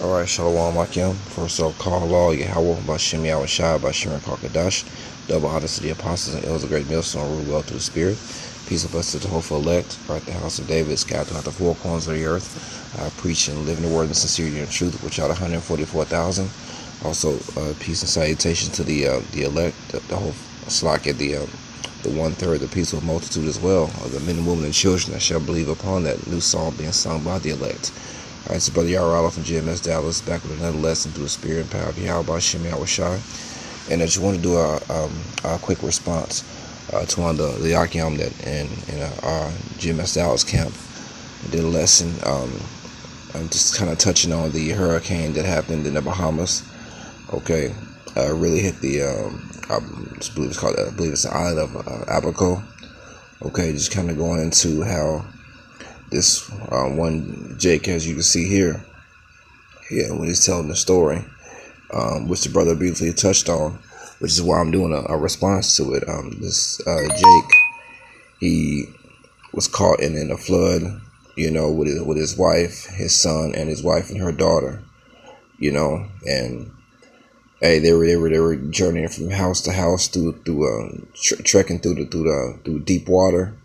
Alright, Shalom Akim. First off, call law, Yahweh, Bashem Yahushai, Bashem Kakadash. Double honors to the apostles and elders of great millstone, rule well through the spirit. Peace and blessings to the hopeful elect, right? The house of David, scattered throughout the four corners of the earth. Preach and live in the word and sincerity and truth, which out 144,000. Also, peace and salutation to the elect, the whole slack at the 1/3, the peaceful multitude as well, of the men and women and children that shall believe upon that new song being sung by the elect. Alright, so Brother Yarrell from GMS Dallas, back with another lesson through the spirit and power of Yahweh Shem Yahushai. And I just want to do a quick response to one of the Akim that in our GMS Dallas camp did a lesson. I'm just kind of touching on the hurricane that happened in the Bahamas. Okay, really hit the I believe it's the island of Abaco. Okay, just kind of going into how this one Jake, as you can see here, when he's telling the story, which the brother briefly touched on, which is why I'm doing a response to it. This Jake, he was caught in a flood, with his wife, his son, and his wife and her daughter, and hey, they were journeying from house to house through trekking through deep water,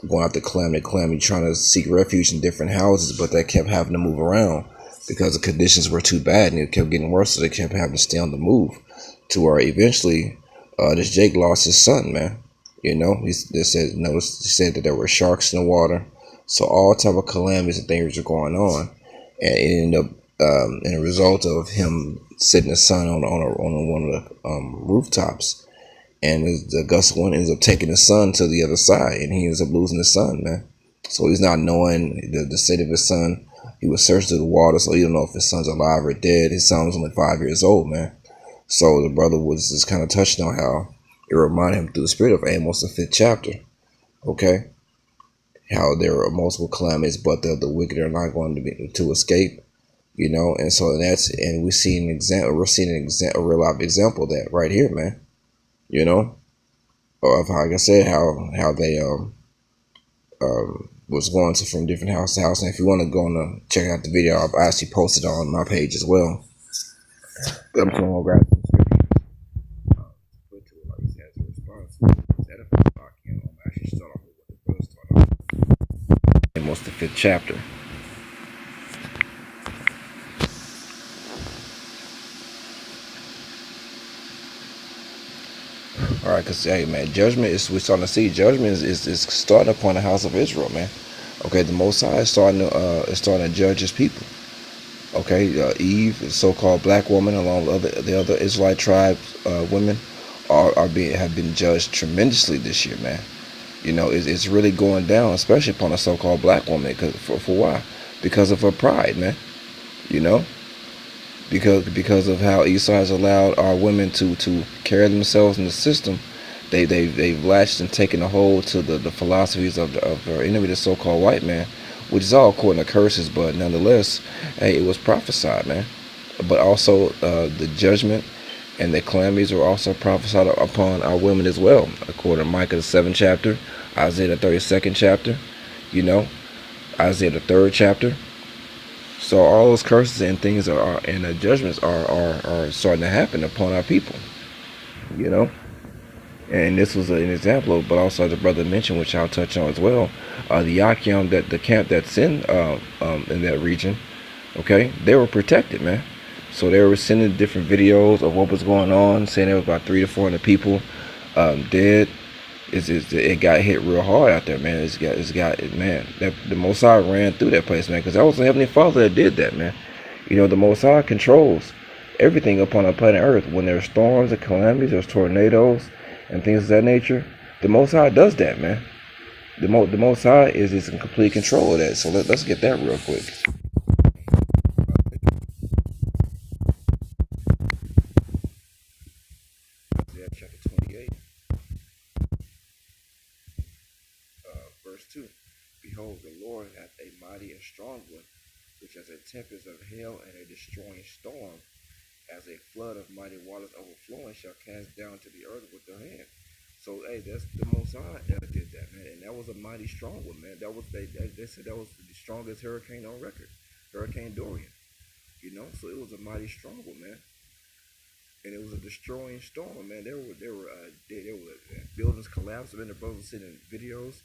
going out to calamity, trying to seek refuge in different houses, but they kept having to move around because the conditions were too bad and it kept getting worse, so they kept having to stay on the move to where eventually this Jake lost his son, man. He said that there were sharks in the water, so all type of calamities and things were going on, and it ended up in a result of him sitting his son on one of the rooftops. And the gust of wind ends up taking his son to the other side, and he ends up losing his son, man. So he's not knowing the state of his son. He was searched through the water, so he don't know if his son's alive or dead. His son was only 5 years old, man. So the brother was just kind of touching on how it reminded him through the spirit of Amos, the 5th chapter, okay? How there are multiple calamities, but the wicked are not going to escape, And so we're seeing a real life example of that right here, man. Or like I said, how they was going to from different house to house. And if you want to go and check out the video, I've actually posted on my page as well. I'm going to grab put to it like this as a response. I'm actually start off with what the brother started off. Almost the 5th chapter. All right, because hey, man, we're starting to see judgment is starting upon the house of Israel, man. Okay, the Most High is starting to judge his people. Okay, Eve, the so-called black woman, along with the other Israelite tribes, women, have been judged tremendously this year, man. It's really going down, especially upon a so-called black woman. For why? Because of her pride, man. Because of how Esau has allowed our women to carry themselves in the system. They've latched and taken a hold to the philosophies of our enemy, the so-called white man, which is all according to curses, but nonetheless, hey, it was prophesied, man. But also the judgment and the calamities were also prophesied upon our women as well, according to Micah the 7th chapter, Isaiah the 32nd chapter, Isaiah the 3rd chapter. So all those curses and things and the judgments are starting to happen upon our people, And this was an example, but also as the brother mentioned, which I'll touch on as well, the Yakim, that the camp that's in that region, okay, they were protected, man. So they were sending different videos of what was going on, saying there was about 300 to 400 people dead. It got hit real hard out there, man. The Most High ran through that place, man, because that was the Heavenly Father that did that, man. The Most High controls everything upon our planet Earth. When there's storms and calamities, there's tornadoes and things of that nature, the Most High does that, man. The Most High is in complete control of that. So let's get that real quick. Isaiah chapter 28, verse 2. Behold, the Lord hath a mighty and strong one, which as a tempest of hail and a destroying storm, as a flood of mighty waters overflowing, shall cast down to the earth with their hand. So, hey, that's the Most High did that, man, and that was a mighty strong one, man. They said that was the strongest hurricane on record. Hurricane Dorian. So it was a mighty strong one, man, and it was a destroying storm, man. There were buildings collapsed. And then the brothers sending videos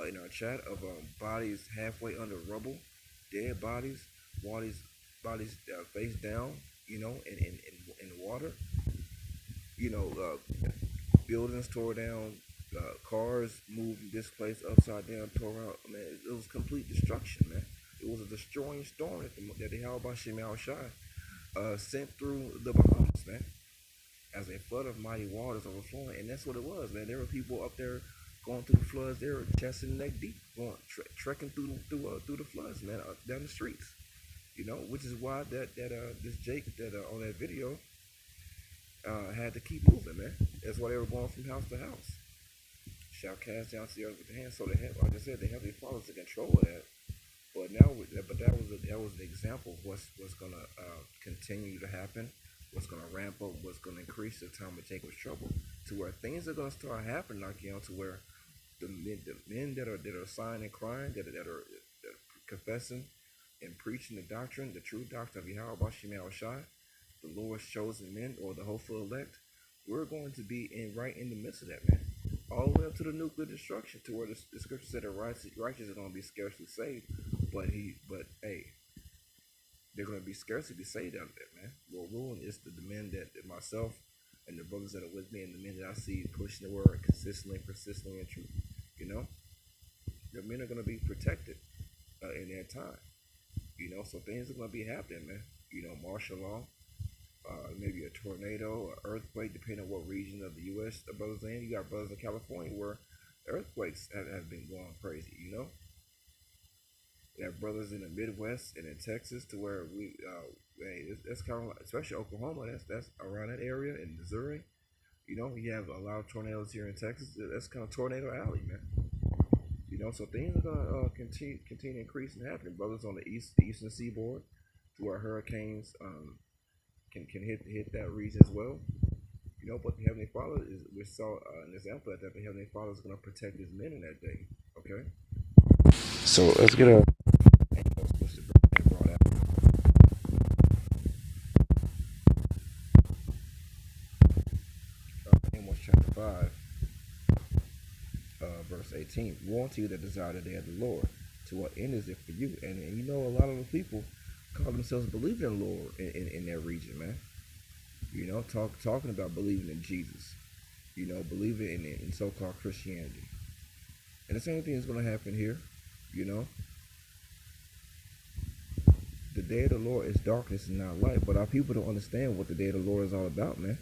in our chat of bodies halfway under rubble, dead bodies, bodies face down, in water. You know, buildings tore down, cars moved, displaced, upside down, tore out. Man, it was complete destruction, man. It was a destroying storm that the Yahweh Shem Shai sent through the Bahamas, man, as a flood of mighty waters overflowing. And that's what it was, man. There were people up there going through the floods. They were chest and neck deep, going trekking through the floods, man, down the streets. Which is why this Jake that on that video had to keep moving, man. That's why they were going from house to house. Shall cast down to the earth with the hand. So they have, like I said, they have the fathers to control that. But that was the example of what's gonna continue to happen, what's gonna ramp up, what's gonna increase the time of Jacob's trouble, to where things are gonna start happening, to where the men that are sighing and crying, that are confessing and preaching the doctrine, the true doctrine of Yahweh Shem Shai, the Lord's chosen men, or the hopeful elect, we're going to be right in the midst of that, man. All the way up to the nuclear destruction, to where the scripture said the righteous are going to be scarcely saved, but hey, they're going to be scarcely be saved out of that, man. Well, ruling is the men that myself and the brothers that are with me and the men that I see pushing the word consistently, persistently, and truth. The men are going to be protected in that time. So things are going to be happening, man. Martial law. Maybe a tornado, an earthquake, depending on what region of the U.S. the brothers in. You got brothers in California where earthquakes have been going crazy, You have brothers in the Midwest and in Texas, to where that's kind of like, especially Oklahoma, that's around that area, in Missouri. You have a lot of tornadoes here in Texas. That's kind of tornado alley, man. So things are gonna continue to increase and happen. Brothers on the eastern seaboard, to where hurricanes can hit that region as well. But the Heavenly Father we saw an example of that the Heavenly Father is going to protect His men in that day. Okay. So let's get a Amos chapter 5, verse 18. Woe unto you that desire the day of the Lord. To what end is it for you? And a lot of the people call themselves believing in the Lord in that region, man. Talking about believing in Jesus. Believing in so-called Christianity. And the same thing is going to happen here. The day of the Lord is darkness and not light. But our people don't understand what the day of the Lord is all about, man.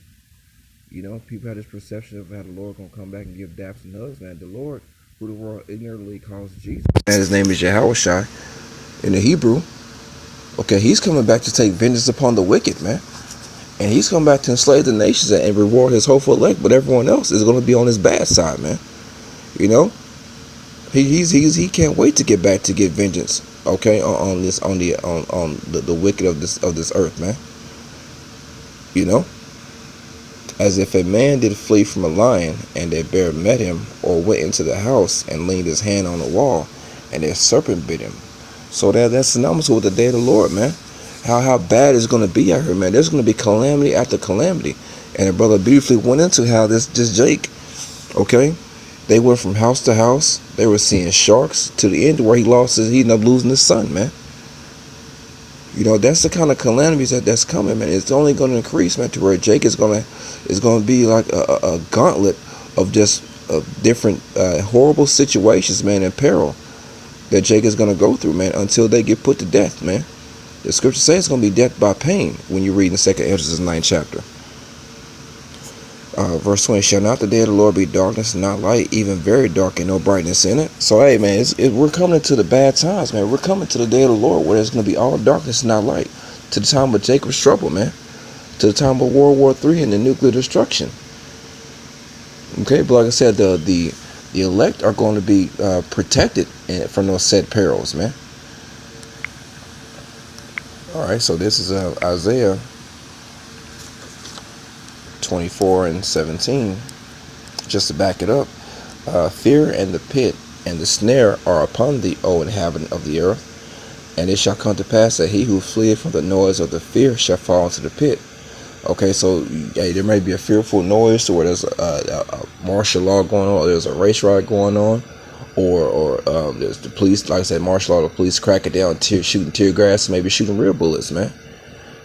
People have this perception of how the Lord going to come back and give daps and hugs, man. The Lord, who the world ignorantly calls Jesus, and His name is Yahweh Shai in the Hebrew. Okay, He's coming back to take vengeance upon the wicked, man. And He's coming back to enslave the nations and reward His hopeful elect, but everyone else is going to be on His bad side, man. He can't wait to get back to get vengeance. Okay, on the wicked of this earth, man. As if a man did flee from a lion, and a bear met him, or went into the house and leaned his hand on the wall, and a serpent bit him. So that's synonymous with the day of the Lord, man. How bad it's going to be out here, man. There's going to be calamity after calamity. And the brother beautifully went into how this Jake, okay, they went from house to house. They were seeing sharks to the end where he ended up losing his son, man. That's the kind of calamities that's coming, man. It's only going to increase, man, to where Jake is going to be like a gauntlet of just different horrible situations, man, and peril that Jake is going to go through, man, until they get put to death, man. The scripture says it's going to be death by pain when you read in the 2nd Ezra 9th chapter. Verse 20, shall not the day of the Lord be darkness and not light, even very dark and no brightness in it? So, hey, man, we're coming to the bad times, man. We're coming to the day of the Lord where there's going to be all darkness and not light. To the time of Jacob's trouble, man. To the time of World War III and the nuclear destruction. Okay, but like I said, the elect are going to be protected from those said perils, man. Alright, so this is Isaiah 24:17. Just to back it up, fear and the pit and the snare are upon thee, O inhabitant of the earth. And it shall come to pass that he who fleeth from the noise of the fear shall fall into the pit. Okay, so hey, there may be a fearful noise to where there's a martial law going on, or there's a race riot going on, or there's the police, like I said, martial law, the police cracking down, shooting tear gas, maybe shooting real bullets, man.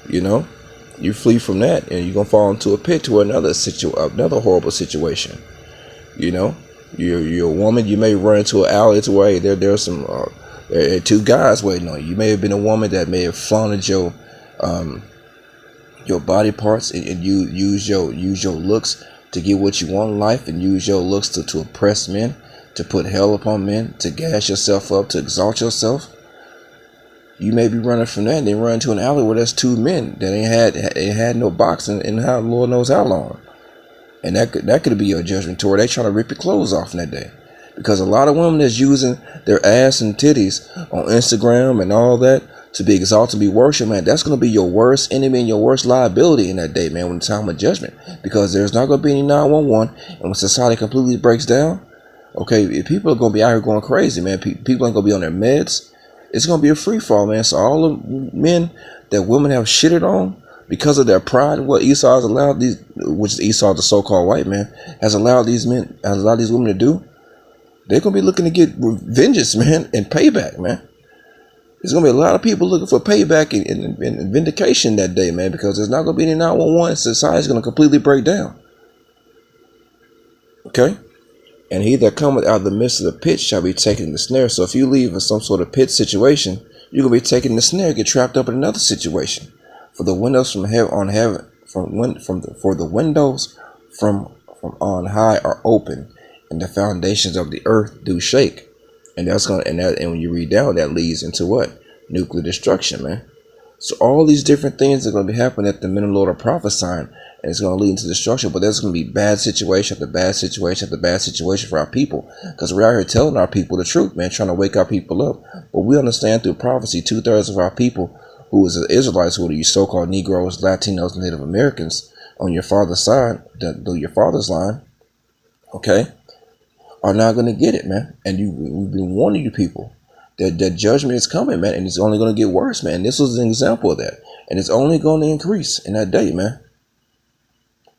You know, you flee from that, and you're gonna fall into a pit to another horrible situation. You know, you're a woman, you may run into an alley to where hey, there's some there are two guys waiting on you. You may have been a woman that may have flaunted your body parts, and you use your looks to get what you want in life, and use your looks to oppress men, to put hell upon men, to gas yourself up, to exalt yourself. You may be running from that and then run into an alley where there's two men that ain't had no boxing in how Lord knows how long. And that could be your judgment to where they trying to rip your clothes off in that day. Because a lot of women that's using their ass and titties on Instagram and all that to be exalted, to be worshipped, man, that's going to be your worst enemy and your worst liability in that day, man, when the time of judgment. Because there's not going to be any 911. And when society completely breaks down, okay, people are going to be out here going crazy, man. People ain't going to be on their meds. It's going to be a free fall, man. So all the men that women have shitted on because of their pride and what Esau has allowed which is Esau, the so-called white man, has allowed these women to do, they're going to be looking to get vengeance, man, and payback, man. There's going to be a lot of people looking for payback and vindication that day, man, because there's not going to be any 911. Society's going to completely break down. Okay? And he that cometh out of the midst of the pit shall be taken in the snare. So if you leave in some sort of pit situation, you're going to be taken in the snare, get trapped up in another situation. For the windows from windows from on high are open, and the foundations of the earth do shake. And and when you read down, that leads into what? Nuclear destruction, man. So all these different things are going to be happening that the men of the Lord are prophesying, and it's going to lead into destruction. But there's going to be bad situation after bad situation after bad situation for our people, because we're out here telling our people the truth, man, trying to wake our people up. But we understand through prophecy, 2/3 of our people, who is the Israelites, who are you so-called Negroes, Latinos, and Native Americans on your father's side, your father's line, okay, are not going to get it, man. And we've been warning you people that judgment is coming, man, and it's only going to get worse, man. This was an example of that, and it's only going to increase in that day, man,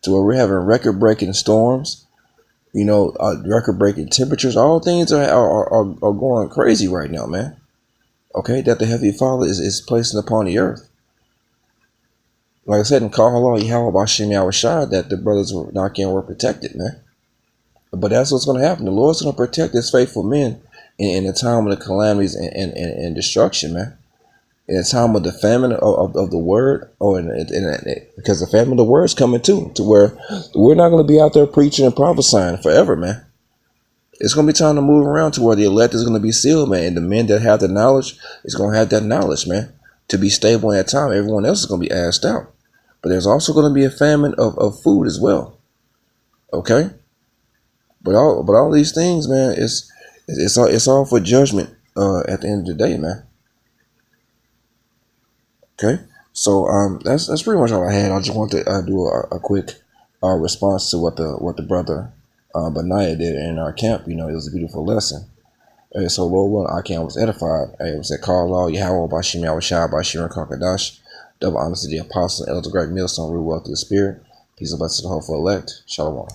to where we're having record-breaking storms, record-breaking temperatures. All things are going crazy right now, man. Okay, that the Heavenly Father is placing upon the earth. Like I said, in Kahala, Yahweh Bashim Yahushua, that the brothers were not getting were protected, man. But that's what's going to happen. The Lord's going to protect his faithful men in the time of the calamities and destruction, man. In the time of the famine of the word, because the famine of the word is coming too, to where we're not going to be out there preaching and prophesying forever, man. It's going to be time to move around to where the elect is going to be sealed, man. And the men that have the knowledge is going to have that knowledge, man, to be stable in that time. Everyone else is going to be asked out. But there's also going to be a famine of food as well. Okay? But all these things, man, it's all for judgment at the end of the day, man. Okay? So that's pretty much all I had. I just wanted to do a quick response to what the brother Benaiah did in our camp. It was a beautiful lesson. So Lord willing, our camp was edified. It was at Call Yahweh Bashim Yahushua Bashir Kakadash. Double honors to the apostle and elder great millstone, rule well through the spirit. Peace and blessings to the hopeful elect. Shalom.